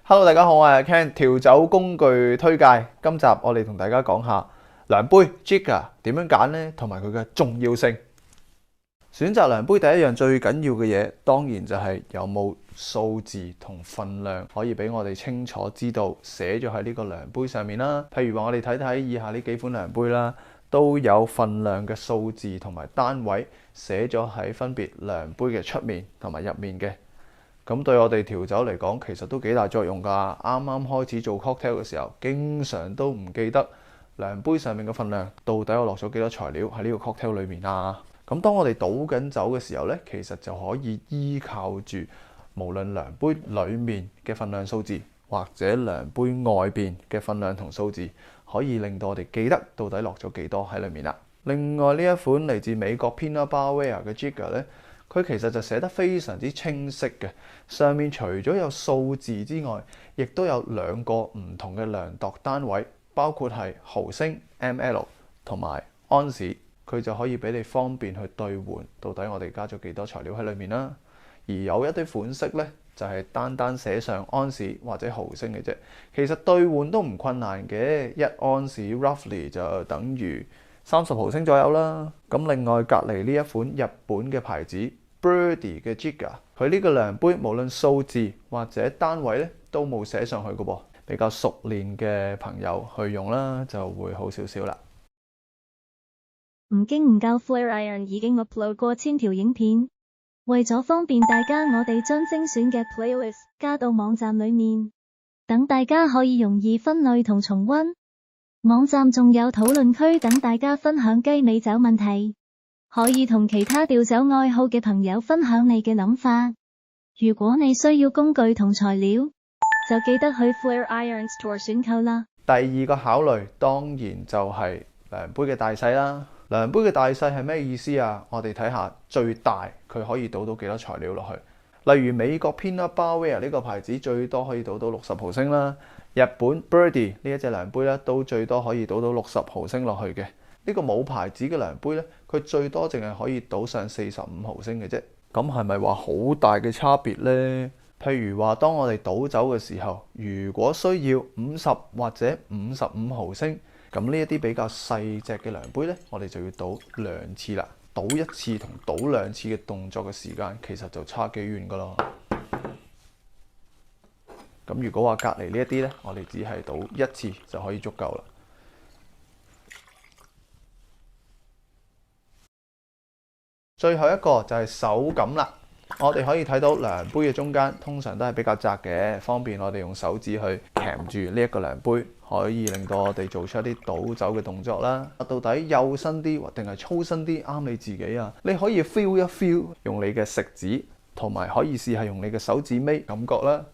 Hello，大家好，我係 Ken， 調酒工具推介。今集我哋同大家講下量杯 Jigger 點樣揀呢，同埋佢嘅重要性。選擇量杯第一樣最緊要嘅嘢，當然就係有冇數字同份量可以俾我哋清楚知道寫咗喺呢個量杯上面啦。譬如話我哋睇睇以下呢幾款量杯啦，都有份量嘅數字同埋單位寫咗喺分別量杯嘅出面同埋入面嘅。咁對我哋調酒嚟講，其實都幾大作用㗎。啱啱開始做 cocktail 嘅時候，經常都唔記得量杯上面嘅份量，到底我落咗幾多材料喺呢個 cocktail 裏面啊？咁當我哋倒緊酒嘅時候呢，其實就可以依靠住無論量杯裡面嘅份量數字，或者量杯外邊嘅份量同數字，可以令到我哋記得到底落咗幾多喺裏面啦。另外呢一款嚟自美國 Pinot Barware 嘅 Jigger 呢，佢其實就寫得非常之清晰嘅，上面除咗有數字之外，亦都有兩個唔同嘅量度單位，包括係毫升 ml 同埋安士，佢就可以俾你方便去兌換到底我哋加咗幾多材料喺裏面啦。而有一啲款式呢，就係單單寫上安士或者毫升嘅啫，其實兌換都唔困難嘅，一安士 roughly 就等於30毫升左右啦。咁另外隔離呢一款日本嘅牌子 Birdie 嘅 Jigger， 佢呢個量杯無論數字或者單位咧都冇寫上去嘅噃，比較熟練嘅朋友去用啦就會好少少啦。唔經唔夠 Flair Iron 已經 upload 過1000條影片，為咗方便大家，我哋將精選嘅 playlist 加到網站裡面，等大家可以容易分類同重溫。網站仲有討論區等大家分享雞尾酒問題，可以同其他調酒愛好嘅朋友分享你嘅諗法。如果你需要工具同材料，就記得去 Flair Iron Store 選購啦。第二個考慮當然就係量杯嘅大細啦。量杯嘅大細係咩意思啊？我哋睇下最大佢可以倒到幾多材料落去。例如美國 Pinot Barware 呢個牌子最多可以倒到60毫升啦。日本 Birdie 呢一隻量杯咧，都最多可以倒到60毫升落去嘅。呢個冇牌子嘅量杯咧，佢最多淨係可以倒上45毫升嘅啫。咁係咪話好大嘅差別呢？譬如話，當我哋倒酒嘅時候，如果需要50或者55毫升，咁呢一啲比較細隻嘅量杯咧，我哋就要倒2次啦。倒一次同倒2次嘅動作嘅時間，其實就差幾遠噶咯。咁如果話隔離呢一啲咧，我哋只係倒1次就可以足夠啦。最後一個就係手感啦。我哋可以睇到量杯嘅中間通常都係比較窄嘅，方便我哋用手指去鉗住呢一個量杯，可以令到我哋做出一啲倒酒嘅動作啦。到底幼身啲定係粗身啲啱你自己啊？你可以 feel 一 feel，用你嘅食指同埋可以試下用你嘅手指尾感覺啦。